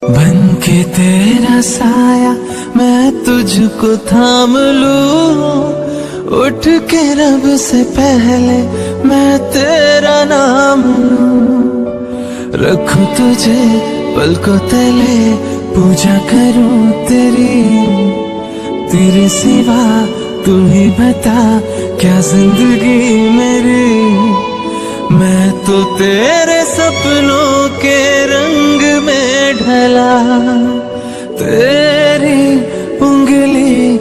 बन के तेरा साया मैं तुझको थाम लूं, उठ के रब से पहले मैं तेरा नाम लूं। रखूं तुझे पलकों तले, पूजा करूं तेरी, तेरे सिवा तू ही बता क्या जिंदगी मेरी। मैं तो तेरे सपनों के रंग में ढला, तेरी उंगली